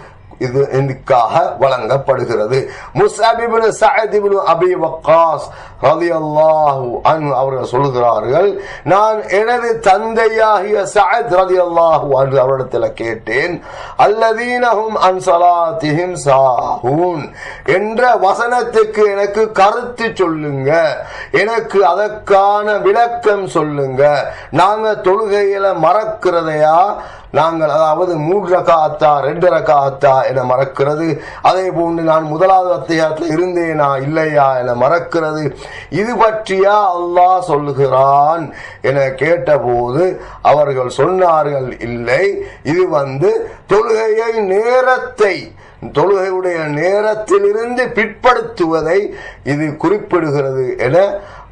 இது இதுக்காக வழங்கப்படுகிறது. முஸ்அப் இப்னு சஅத் இப்னு அபி வக்காஸ் ரலியல்லாஹு அன்ஹு அவர்கள் சொல்கிறார்கள், நான் எனது தந்தையாகிய சஅத் ரலியல்லாஹு அன்ஹு அவரிடத்தில் கேட்டேன், அல்லதீனஹும் அன் ஸலாத்திஹிம் சாஹூன் என்ற வசனத்துக்கு எனக்கு கருத்து சொல்லுங்க, எனக்கு அதற்கான விளக்கம் சொல்லுங்க. நாங்க தொழுகையில மறக்கிறதையா நாங்கள், அதாவது 3 ரகாத்தா 2 ரகாத்தா என மறக்கிறது, அதே போன்று நான் முதலாவது அத்தியாயத்தில் இருந்தேனா இல்லையா என மறக்கிறது, இது பற்றியா அல்லாஹ் சொல்லுகிறான் என கேட்டபோது அவர்கள் சொன்னார்கள், இல்லை, இது தொழுகையை நேரத்தை தொழுகையுடைய நேரத்தில் இருந்து பிற்படுத்துவதை இது குறிப்பிடுகிறது என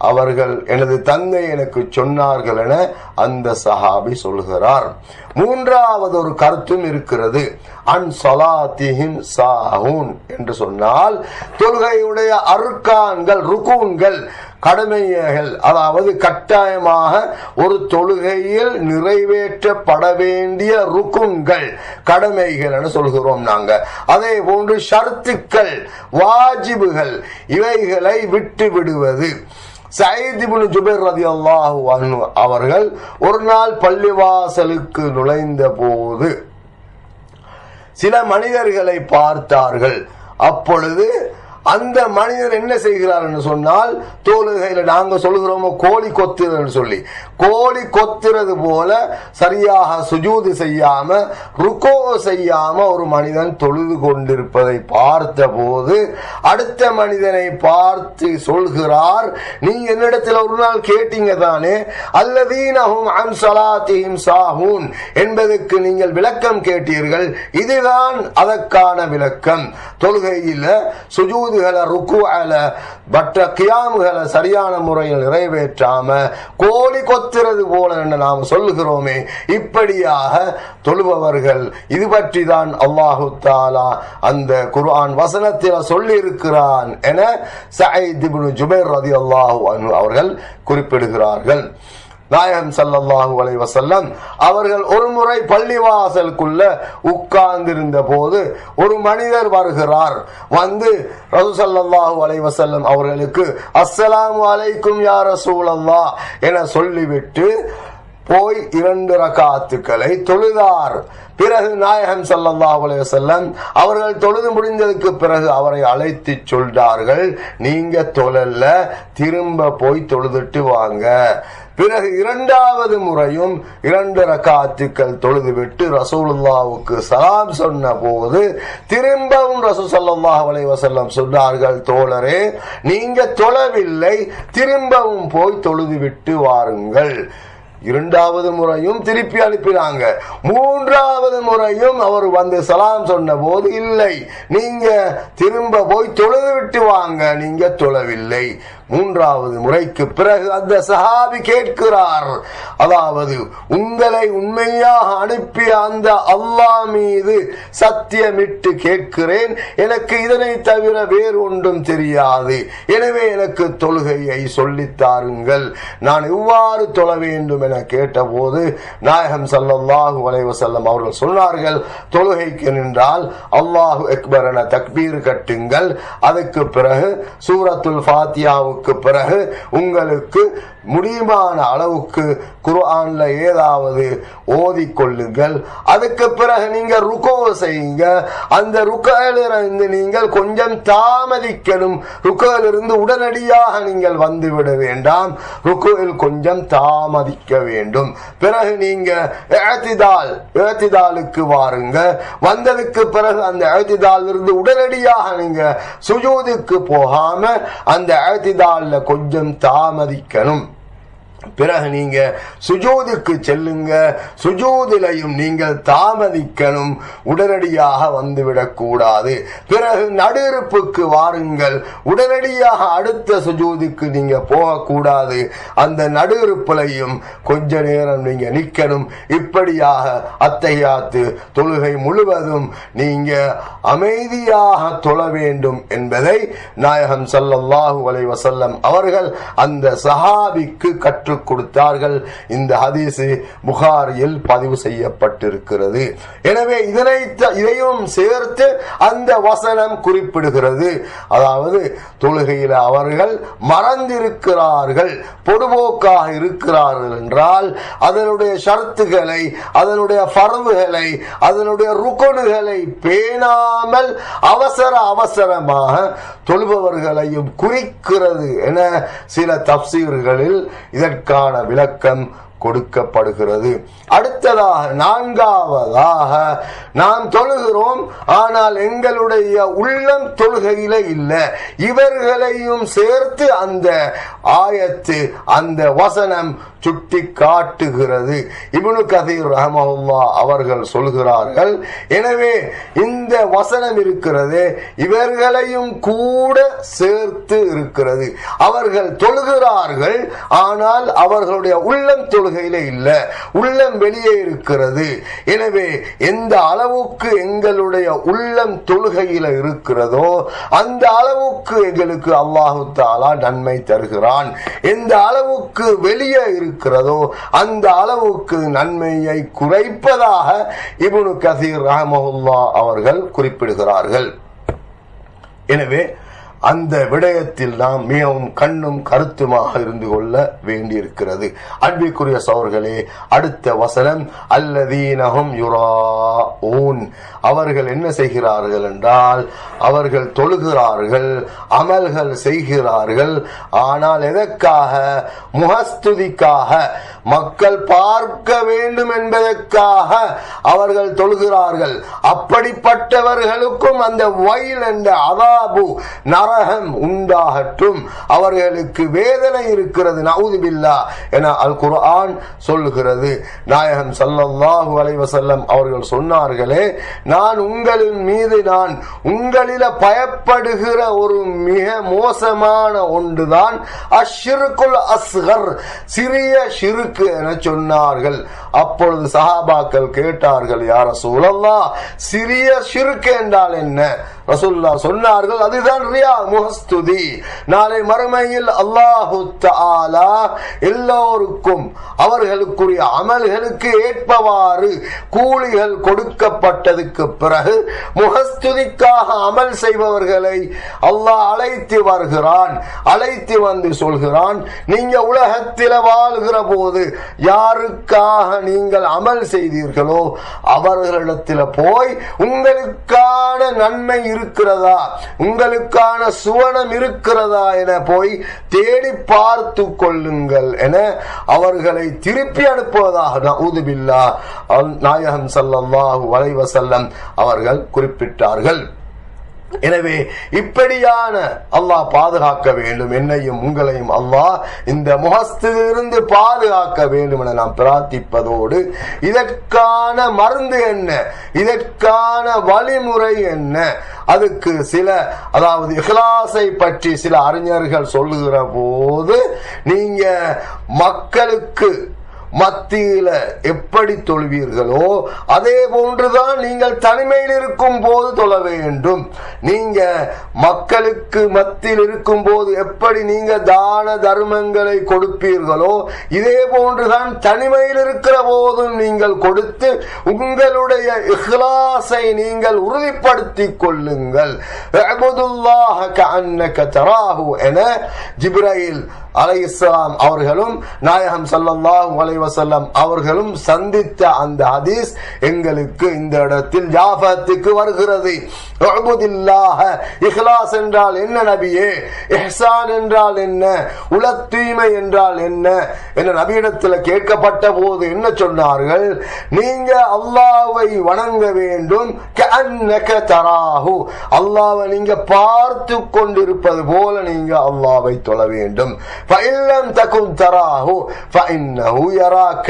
அவர்கள் எனது தந்தை எனக்கு சொன்னார்கள் என அந்த சஹாபி சொல்கிறார். மூன்றாவது ஒரு கருத்தும் இருக்கிறது. அன் ஸலாத்திஹிம் சாஹூன் என்று சொன்னால் தொழுகையுடைய அர்கான்கள் ருகூன்கள் கடமைகள், அதாவது கட்டாயமாக ஒரு தொழுகையில் நிறைவேற்றப்பட வேண்டிய ருக்குன்கள், கடமைகள் என சொல்கிறோம் நாங்க. அதே போன்று ஷர்த்துக்கள், வாஜிபுகள், இவைகளை விட்டு விடுவது. சயீத் இப்னு ஜுபைர் ரலியல்லாஹு அன்ஹு அவர்கள் ஒரு நாள் பள்ளிவாசலுக்கு நுழைந்த போது சில மனிதர்களை பார்த்தார்கள். அப்பொழுது அந்த மனிதர் என்ன செய்கிறார் என்று சொன்னால், தொழுகையில நாங்க சொல்கிறோமோ கோழி கொத்துறது சொல்லி, கோழி கொத்துறது போல சரியாக சுஜூது செய்யாம ருக்கோ செய்யாம ஒரு மனிதன் தொழுது கொண்டிருப்பதை பார்த்த போது அடுத்த மனிதனை பார்த்து சொல்கிறார், நீங்க என்னிடத்தில் ஒரு நாள் கேட்டீங்க தானே, அல்லதீனஹும் அன் ஸலாத்திஹிம் சாஹூன் என்பதற்கு நீங்கள் விளக்கம் கேட்டீர்கள், இதுதான் அதற்கான விளக்கம். தொழுகையில சுஜூதுகளை ருக்குஅல மற்ற கியாமுகளை சரியான முறையில் நிறைவேற்றாம கோழி கொத்துறது போல என்று நாம் சொல்லுகிறோமே, இப்படியாக தொழுபவர்கள் இது பற்றி தான் அல்லாஹு தஆலா அந்த குர்ஆன் வசனத்தில் சொல்லி இருக்கிறான் என சயீத் இப்னு ஜுபைர் ரலியல்லாஹு அன்ஹு அவர்கள் குறிப்பிடுகிறார்கள். நாயகம் ஸல்லல்லாஹு அலைஹி வஸல்லம் அவர்கள் ஒரு முறை பள்ளிவாசலுக்குள்ள உட்கார்ந்திருந்த போது ஒரு மனிதர் வருகிறார். வந்து ரசூல் ஸல்லல்லாஹு அலைஹி வஸல்லம் அவர்களுக்கு அஸ்ஸலாமு அலைக்கும் யா ரசூலல்லாஹ் என சொல்லிவிட்டு போய் 2 ரகாத்துக்களை தொழுதார். பிறகு நாயகம் ஸல்லல்லாஹு அலைஹி வஸல்லம் அவர்கள் தொழுது முடிந்ததுக்கு பிறகு அவரை அழைத்து சொல்றார்கள், நீங்க தொழல, திரும்ப போய் தொழுதுட்டு வாங்க. பிறகு 2வது முறையும் 2 ரகாத்துக்கள் தொழுதுவிட்டு ரசூலுல்லாஹ்வுக்கு சலாம் சொன்ன போது திரும்பவும் ரசூல் ஸல்லல்லாஹு அலைஹி வஸல்லம் சொன்னார்கள், தோழரே நீங்க தொழவில்லை, திரும்பவும் போய் தொழுதுவிட்டு வாருங்கள். 2வது முறையும் திருப்பி அனுப்பினாங்க. 3வது முறையும் அவர் வந்து சலாம் சொன்ன போது, இல்லை நீங்க திரும்ப போய் தொழுது விட்டு வாங்க, நீங்க தொழவில்லை. 3வது முறைக்கு பிறகு அந்த சஹாபி கேட்கிறார், அதாவது உங்களை உண்மையாக அனுப்பிய அந்த அல்லாஹ் மீது சத்தியமிட்டு கேட்கிறேன், எனக்கு இதனை தவிர வேறு ஒன்றும் தெரியாது, எனவே எனக்கு தொழுகையை சொல்லித்தாருங்கள், நான் இவ்வாறு தொழ வேண்டும் என கேட்டபோது நாயகம் ஸல்லல்லாஹு அலைஹி வஸல்லம் அவர்கள் சொன்னார்கள், தொழுகைக்கு நின்றால் அல்லாஹு அக்பர் என தக்பீர் கட்டுங்கள், அதுக்கு பிறகு சூரத்துல் ஃபாத்தியாவுக்கு பிறகு உங்களுக்கு முடியுமான அளவுக்கு குர்ஆன்ல ஏதாவது ஓதிக்கொள்ளுங்கள், அதுக்கு பிறகு நீங்க ருகூ செய்யுங்க, அந்த ருகூலிருந்து நீங்கள் கொஞ்சம் தாமதிக்கணும், ருகூலிருந்து உடனடியாக நீங்கள் வந்துவிட வேண்டாம், ருகூவில் கொஞ்சம் தாமதிக்க வேண்டும். பிறகு நீங்க இஅ்திதாலுக்கு வாருங்க, வந்ததுக்கு பிறகு அந்த இஅ்திதாலிருந்து உடனடியாக நீங்க சுஜூதுக்கு போகாம அந்த இஅ்திதால்ல கொஞ்சம் தாமதிக்கணும். பிறகு நீங்க சுஜூதுக்கு செல்லுங்க, சுஜூதிலையும் நீங்கள் தாமதிக்கணும், உடனடியாக வந்துவிடக் கூடாது. பிறகு நடுஇருப்புக்கு வாருங்கள், உடனடியாக அடுத்த சுஜூதுக்கு நீங்க போகக்கூடாது, அந்த நடுஇருப்புலையும் கொஞ்ச நேரம் நீங்க நிக்கணும். இப்படியாக அத்தஹியாத்து தொழுகை முழுவதும் நீங்க அமைதியாக தொழ வேண்டும் என்பதை நாயகம் ஸல்லல்லாஹு அலைஹி வஸல்லம் அவர்கள் அந்த சஹாபிக்கு கற்றுக் கொடுத்தார்கள். இந்த ஹதீஸ் புகாரியில் பதிவு செய்யப்பட்டிருக்கிறது. எனவே இதையும் சேர்த்து அந்த வசனம் குறிப்பிடுகிறது. அதாவது தொழுகையில் அவர்கள் மறந்திருக்கிறார்கள், பொதுபோக்காக இருக்கிறார்கள் என்றால் அதனுடைய ஷர்த்துகளை, அதனுடைய ஃபர்துகளை, அதனுடைய ருக்குனுகளை பேணாமல் அவசரமாக தொழுபவர்களையும் குறிக்கிறது என சில தஃப்சீர்களில் இதற்கான விளக்கம் கொடுக்கப்படுகிறது. அடுத்ததாக 4வதாக நாம் தொழுகிறோம், ஆனால் எங்களுடைய உள்ளம் தொழுகையில இல்லை, இவர்களையும் சேர்த்து அந்த ஆயத்து, அந்த வசனம் சுட்டி காட்டுகிறது. இப்னு கதீர் ரஹ்மஹுல்லாஹ் அவர்கள் சொல்கிறார்கள், எனவே இந்த வசனம் இருக்கிறது இவர்களையும் கூட சேர்த்து இருக்கிறது. அவர்கள் தொழுகிறார்கள், ஆனால் அவர்களுடைய உள்ளம் தொழுகையில இல்ல, உள்ளம் வெளியே இருக்கிறது. எனவே எந்த அளவுக்கு எங்களுடைய உள்ளம் தொழுகையில இருக்கிறதோ அந்த அளவுக்கு எங்களுக்கு அல்லாஹு தஆலா நன்மை தருகிறான். எந்த அளவுக்கு வெளியே இருக்கிறதோ அந்த அளவுக்கு நன்மையை குறைப்பதாக இப்னு கதீர் ரஹ்மஹுல்லாஹ் அவர்கள் குறிப்பிடுகிறார்கள். எனவே அந்த விடயத்தில் நாம் மிகவும் கண்ணும் கருத்துமாக இருந்து கொள்ள வேண்டியிருக்கிறது. அன்பிற்குரிய சகோதரர்களே, அடுத்த வசனம் அல்லதீனஹும் யுராஊன், அவர்கள் என்ன செய்கிறார்கள் என்றால் அவர்கள் தொழுகிறார்கள், அமல்கள் செய்கிறார்கள், ஆனால் எதற்காக? முகஸ்துதிக்காக, மக்கள் பார்க்க வேண்டும் என்பதற்காக அவர்கள் தொழுகிறார்கள். அப்படிப்பட்டவர்களுக்கும் அந்த வயல் என்ற அதாபு நரகம் உண்டாகட்டும், அவர்களுக்கு வேதனை இருக்கிறது. நஊது பில்லாஹ் என அல் குர்ஆன் சொல்லுகிறது. நாயகம் ஸல்லல்லாஹு அலைஹி வஸல்லம் அவர்கள் சொன்னார்களே, நான் உங்களின் மீது நான் உங்களில பயப்படுகிற ஒரு மிக மோசமான ஒன்றுதான் அஷ்ஷிருக்குல் அஸ்கர், சிறிய ஷிர்க் என சொன்னார்கள். அப்பொழுது சஹாபாக்கள் கேட்டார்கள், யா ரசூலல்லாஹ், சிறிய ஷிர்க் என்றால் என்ன? ரசூலுல்லாஹ் சொன்னார்கள், அதுதான் ரியா, முகஸ்துதி. நாளை மறுமையில் அல்லாஹு தஆலா எல்லோருக்கும் அவர்களுக்குரிய அமல்களுக்கு ஏற்பவாறு கூலிகள் கொடுக்கப்பட்டதுக்கு பிறகு முகஸ்துதிக்காக அமல் செய்பவர்களை அல்லாஹ் அழைத்து வருகிறான். அழைத்து வந்து சொல்கிறான், நீங்க உலகத்தில் வாழ்கிற போது யாருக்காக நீங்கள் அமல் செய்தீர்களோ அவர்களிடத்தில் போய் உங்களுக்கான நன்மை இருக்கிறதா, உங்களுக்கான சுவனம் இருக்கிறதா என போய் தேடி பார்த்து கொள்ளுங்கள் என அவர்களை திருப்பி அனுப்புவதாக நஊது பில்லாஹ் நாயகம் ஸல்லல்லாஹு அலைஹி வஸல்லம் அவர்கள் குறிப்பிட்டார்கள். எனவே இப்படியான அல்லாஹ் பாதுகாக்க வேண்டும், என்னையும் உங்களையும் அல்லாஹ் இந்த முகஸ்திலிருந்து பாதுகாக்க வேண்டும் என நாம் பிரார்த்திப்பதோடு, இதற்கான மருந்து என்ன, இதற்கான வழிமுறை என்ன, அதுக்கு சில, அதாவது இஹ்லாஸை பற்றி சில அறிஞர்கள் சொல்லுகிற போது, நீங்க மக்களுக்கு மத்தியில எப்படி தொழுவீர்களோ அதே போன்றுதான் நீங்கள் தனிமையில் இருக்கும் போது தொழ வேண்டும். நீங்க மக்களுக்கு மத்தியில் இருக்கும் போது எப்படி நீங்க தான தர்மங்களை கொடுப்பீர்களோ இதே போன்றுதான் தனிமையில் இருக்கிற போதும் நீங்கள் கொடுத்து உங்களுடைய இஹ்லாஸை நீங்கள் உறுதிப்படுத்திக் கொள்ளுங்கள். அஅ்புதுல்லாஹ கஅன்னக தராஹு என ஜிப்ரீல் அலைஹிஸ்ஸலாம் அவர்களும் நாயகம் ஸல்லல்லாஹு அலைஹி வஸல்லம் அவர்களும் சந்தித்த அந்த ஹதீஸ் எங்களுக்கு இந்த இடத்தில் ஞாபகத்துக்கு வருகிறது. உஅ்புதில்லாஹ, இஹ்லாஸ் என்றால் என்ன நபியே, இஹ்சான் என்றால் என்ன, உல தூய்மை என்றால் என்ன என நபியிடத்தில் கேட்கப்பட்ட போது என்ன சொன்னார்கள்? நீங்க அல்லாஹ்வை வணங்க வேண்டும், கஅன்னக தராஹு, அல்லாஹ்வை நீங்க பார்த்து கொண்டிருப்பது போல நீங்க அல்லாஹ்வை தொழ வேண்டும். ஃபஇல்லம் தகுன் தராஹு ஃபஇன்னஹு யராக,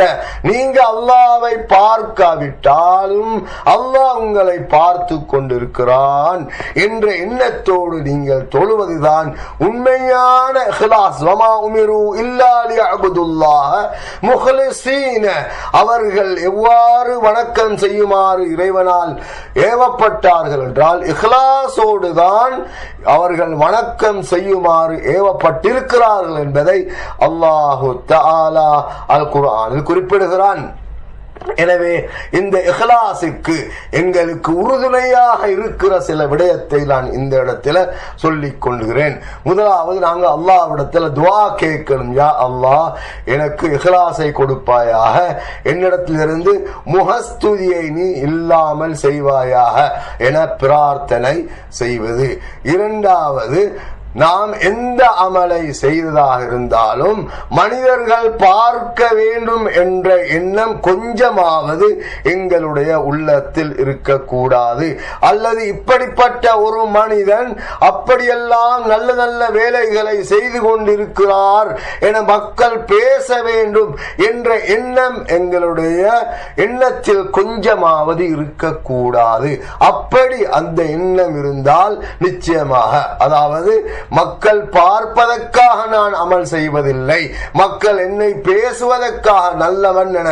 நீங்க அல்லாஹ்வை பார்க்காவிட்டாலும் அல்லாஹ் உங்களை பார்த்து கொண்டிருக்கிறான் என்ற எண்ணத்தோடு நீங்கள் தொழுவதுதான் உண்மையான இஹ்லாஸ். வமா உமிரு இல்லா லியஅ்புதுல்லாஹ முஹ்லிஸீன, அவர்கள் எவ்வாறு வணக்கம் செய்யுமாறு இறைவனால் ஏவப்பட்டார்கள் என்றால் இஹ்லாஸோடு தான் அவர்கள் வணக்கம் செய்யுமாறு ஏவப்பட்டிருக்கிறார்கள் என்பதை அல்லாஹு தஆலா அல் குர்ஆனில் குறிப்பிடுகிறான். எனவே இந்த இஹ்லாஸுக்கு எங்களுக்கு உறுதுணையாக இருக்கிற சில விடயத்தை நான் இந்த இடத்துல சொல்லிக் கொள்கிறேன். முதலாவது, நாங்க அல்லாஹ்விடத்துல துஆ கேட்கணும். யா அல்லாஹ், எனக்கு இஹ்லாஸை கொடுப்பாயாக, என்னிடத்திலிருந்து முகஸ்துதியை நீ இல்லாமல் செய்வாயாக என பிரார்த்தனை செய்வது. இரண்டாவது, நாம் எந்த அமலை செய்ததாக இருந்தாலும் மனிதர்கள் பார்க்க வேண்டும் என்ற எண்ணம் கொஞ்சமாவது எங்களுடைய உள்ளத்தில் இருக்கக்கூடாது. அல்லது இப்படிப்பட்ட ஒரு மனிதன் அப்படியெல்லாம் நல்ல நல்ல வேலைகளை செய்து கொண்டிருக்கிறார் என மக்கள் பேச வேண்டும் என்ற எண்ணம் எங்களுடைய எண்ணத்தில் கொஞ்சமாவது இருக்கக்கூடாது. அப்படி அந்த எண்ணம் இருந்தால் நிச்சயமாக, அதாவது மக்கள் பார்ப்பதற்காக நான் அமல் செய்வதில்லை, மக்கள் என்னை பேசுவதற்காக நல்லவன் என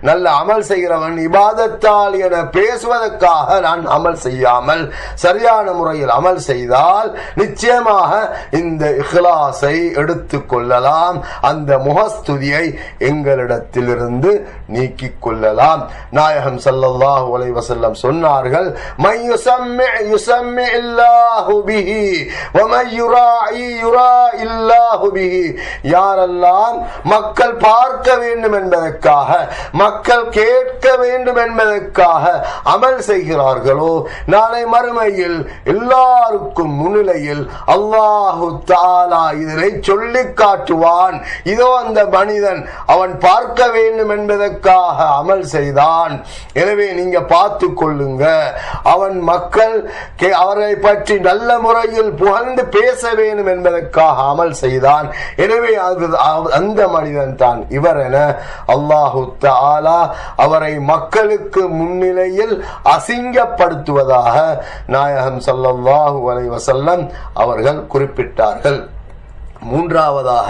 நல்ல அமல் செய்கிறவன் இபாதத்தால் என பேசுவதற்காக நான் அமல் செய்யாமல் சரியான முறையில் அமல் செய்தால் நிச்சயமாக இந்த இஹ்லாஸை எடுத்துக் கொள்ளலாம், அந்த முகஸ்துதியை எங்களிடத்திலிருந்து நீக்கிக் கொள்ளலாம். நாயகம் ஸல்லல்லாஹு அலைஹி வஸல்லம் சொன்னார்கள், மை யுஸம்மி யுஸம்மி இல்லாஹு பிஹி வ மை யுராஇ யுராஇ இல்லாஹு பிஹி. யாரெல்லாம் மக்கள் பார்க்க வேண்டும் என்பதற்காக, மக்கள் கேட்க வேண்டும் என்பதற்காக அமல் செய்கிறார்களோ, நாளை மறுமையில் எல்லாருக்கும் முன்னிலையில் அல்லாஹு தஆலா இதனை சொல்லி காட்டுவான். இதோ அந்த மனிதன் அவன் பார்க்க வேண்டும் என்பதற்காக அமல் செய்தான், எனவே நீங்க பார்த்து கொள்ளுங்க, அவன் மக்கள் அவரை பற்றி நல்ல முறையில் புகழ்ந்து பேச வேண்டும் என்பதற்காக அமல் செய்தான், எனவே அந்த மனிதன் தான் இவர் என அல்லாஹு தஆலா அவரை மக்களுக்கு முன்னிலையில் அசிங்கப்படுத்துவதாக நாயகம் ஸல்லல்லாஹு அலைஹி வஸல்லம் அவர்கள் குறிப்பிட்டார்கள். மூன்றாவதாக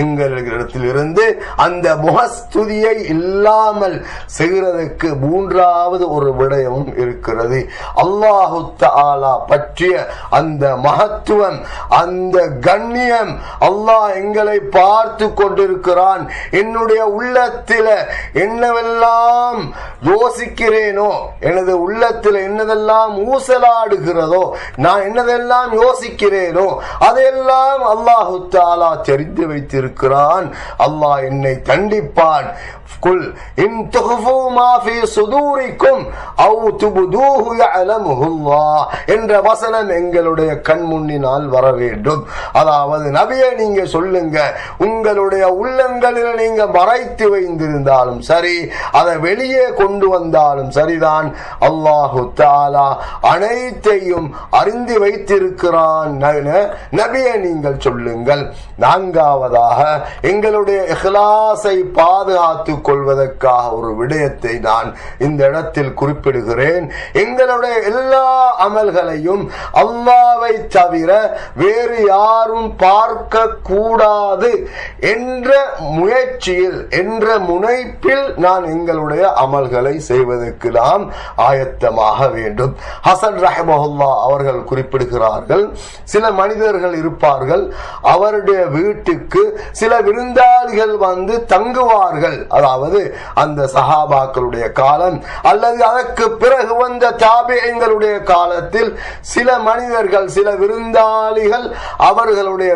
எங்களிடத்திலிருந்து அந்த முகஸ்துதியை இல்லாமல் செய்கிறதுக்கு மூன்றாவது ஒரு விடயமும் இருக்கிறது. அல்லாஹு தஆலா பற்றிய அந்த மகத்துவம், அந்த கண்ணியம், அல்லாஹ் எங்களை பார்த்து கொண்டிருக்கிறான், என்னுடைய உள்ளத்தில் என்னவெல்லாம் யோசிக்கிறேனோ, எனது உள்ளத்தில் என்னதெல்லாம் ஊசலாடுகிறதோ, நான் என்னதெல்லாம் யோசிக்கிறேனோ அதையெல்லாம் அல்லாஹு தஆலா தெரிந்து வைத்திருக்கிறான். அல்லாஹ் என்னை தண்டிப்பான். குல் இன் துஃபு மா ஃபீ சுதூரிக்கும் அவ் துப்தூஹு யஅலமுஹுல்லாஹ் என்ற வசனம் எங்களுடைய கண் முன்னால் வர வேண்டும். அதாவது நபியே நீங்க சொல்லுங்க, உங்களுடைய உள்ளங்களில் நீங்க மறைத்து வைத்திருந்தாலும் சரி, அதை வெளியே கொண்டு வந்தாலும் சரிதான், அல்லாஹு தஆலா அனைத்தையும் அறிந்து வைத்திருக்கிறான். நபியே நீங்கள் சொல்லுங்கள். நான்காவதாக எங்களுடைய இஹ்லாஸை பாதுகாத்துக் கொள்வதற்காக ஒரு விடயத்தை நான் இந்த இடத்தில் குறிப்பிடுகிறேன். எங்களுடைய எல்லா அமல்களையும் அல்லாஹ்வை தவிர வேறு யாரும் பார்க்க கூடாது என்ற முயற்சியில், என்ற முனைப்பில் நான் எங்களுடைய அமல்களை செய்வதற்கு நாம் ஆயத்தமாக வேண்டும். ஹசன் ரஹ்மஹுல்லாஹ் அவர்கள் குறிப்பிடுகிறார்கள், சில மனிதர்கள் இருப்பார்கள், அவருடைய வீட்டுக்கு சில விருந்தாளிகள் வந்து தங்குவார்கள். அதாவது அந்த சஹாபாக்களுடைய காலம் அல்லது அதற்கு பிறகு வந்த தாபிஈன்களுடைய காலத்தில் சில மனிதர்கள், சில விருந்தாளிகள் அவர்களுடைய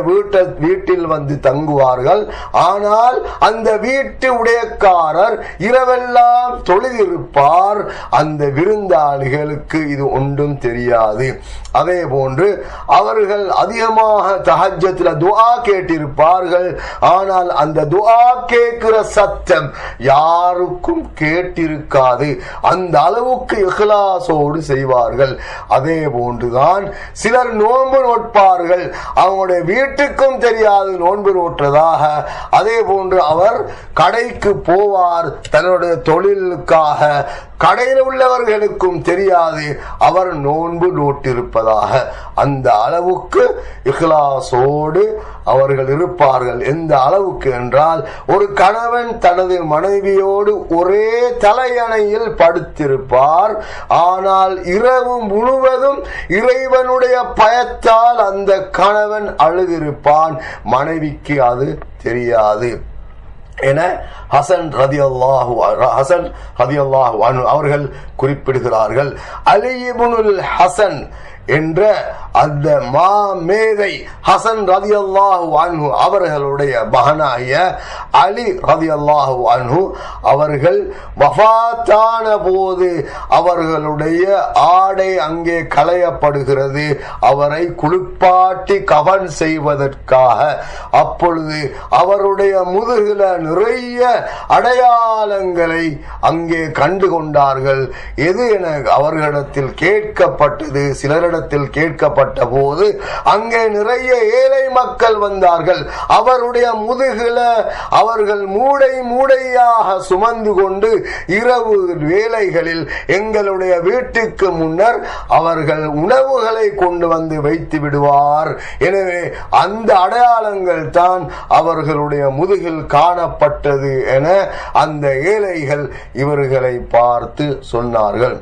வீட்டில் வந்து தங்குவார்கள். ஆனால் அந்த வீட்டு உடையக்காரர் இரவெல்லாம் தொழுதிருப்பார். அந்த விருந்தாளிகளுக்கு இது ஒன்றும் தெரியாது. அதே போன்று அவர்கள் அதிகமாக தஹஜ்ஜுல துஆ கேட்டிருப்பார்கள். ஆனால் அந்த துஆ கேட்கிற சத்தம் யாருக்கும் கேட்டிருக்காது. அந்த அளவுக்கு இஹ்லாஸோடு செய்வார்கள். அதே போன்றுதான் சிலர் நோன்பு நோட்பார்கள், அவங்களுடைய வீட்டுக்கும் தெரியாது நோன்பு நோற்றதாக. அதே போன்று அவர் கடைக்கு போவார் தன்னுடைய தொழிலுக்காக, கடையில் உள்ளவர்களுக்கும் தெரியாது அவர் நோன்பு நோட்டிருப்பதாக. அந்த அளவுக்கு இஹ்லாஸோடு அவர்கள் இருப்பார்கள். எந்த அளவுக்கு என்றால், ஒரு கணவன் தனது மனைவியோடு ஒரே தலையணையில் படுத்திருப்பார். ஆனால் இரவு முழுவதும் இறைவனுடைய பயத்தால் அந்த கணவன் அழுதிருப்பான், மனைவிக்கு அது தெரியாது என ஹசன் ரலியல்லாஹு அன்ஹு அவர்கள் குறிப்பிடுகிறார்கள். அலி இப்னுல் ஹசன் என்ற அந்த மாமேதை ஹசன் ரலியல்லாஹு அன்ஹு அவர்களுடைய மகனாகிய அலி ரலியல்லாஹு அன்ஹு அவர்கள் வஃபாத்தான போது அவர்களுடைய ஆடை அங்கே களையப்படுகிறது, அவரை குளிப்பாட்டி கஃன் செய்வதற்காக. அப்பொழுது அவருடைய முதுகில நிறைய அடையாளங்களை அங்கே கண்டு கொண்டார்கள். எது என அவர்களிடத்தில் கேட்கப்பட்டது. சிலரிடத்தில் கேட்கப்பட்ட போது அங்கே நிறைய ஏழை மக்கள் வந்தார்கள். அவருடைய முதுகில அவர்கள் மூடை மூடையாக சுமந்து கொண்டு இரவு வேளைகளில் எங்களுடைய வீட்டுக்கு முன்னர் அவர்கள் உணவுகளை கொண்டு வந்து வைத்து விடுவார். எனவே அந்த அடையாளங்கள் தான் அவர்களுடைய முதுகில் காணப்பட்டது என அந்த ஏழைகள் இவர்களை பார்த்து சொன்னார்கள்.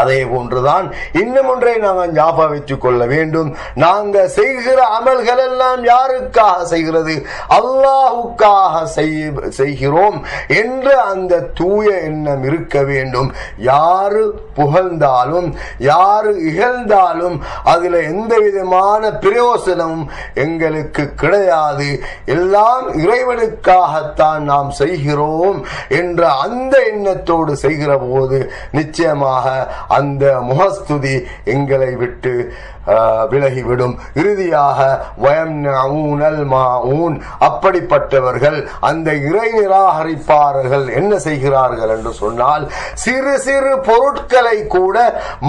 அதே போன்றுதான் இன்னும் ஒன்றை நாங்கள் ஞாபகம் வைத்துக் கொள்ள வேண்டும். நாங்கள் செய்கிற அமல்கள் எல்லாம் யாருக்காக செய்கிறது? அல்லாஹுக்காக செய்கிறோம் என்ற அந்த தூய எண்ணம் இருக்க வேண்டும். யாரு புகழ்ந்தாலும் யாரு இகழ்ந்தாலும் அதில் எந்த விதமான பிரயோசனமும் எங்களுக்கு கிடையாது. எல்லாம் இறைவனுக்காகத்தான் நாம் செய்கிறோம் என்ற அந்த எண்ணத்தோடு செய்கிற போது நிச்சயமாக அந்த முகஸ்துதி எங்களை விட்டு விலகிவிடும். இறுதியாக அப்படிப்பட்டவர்கள் அந்த இறை நிராகரிப்பாளர்கள் என்ன செய்கிறார்கள் என்று சொன்னால், சிறு சிறு பொருட்களை கூட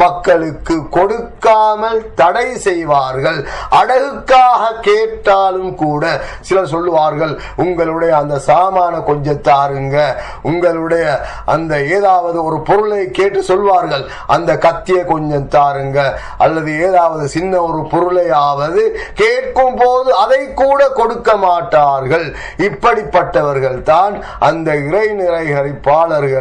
மக்களுக்கு கொடுக்காமல் தடை செய்வார்கள். அடகுக்காக கேட்டாலும் கூட சிலர் சொல்லுவார்கள், உங்களுடைய அந்த சாமான கொஞ்சம் தாருங்க, உங்களுடைய அந்த ஏதாவது ஒரு பொருளை கேட்டு சொல்வார்கள், அந்த கத்தியை கொஞ்சம் தாருங்க, அல்லது ஏதாவது சின்ன ஒரு பொருளையாவது கேட்கும் போது அதை கூட கொடுக்க மாட்டார்கள். இப்படிப்பட்டவர்கள் தான் அந்த இறை நிராகரிப்பாளர்கள்.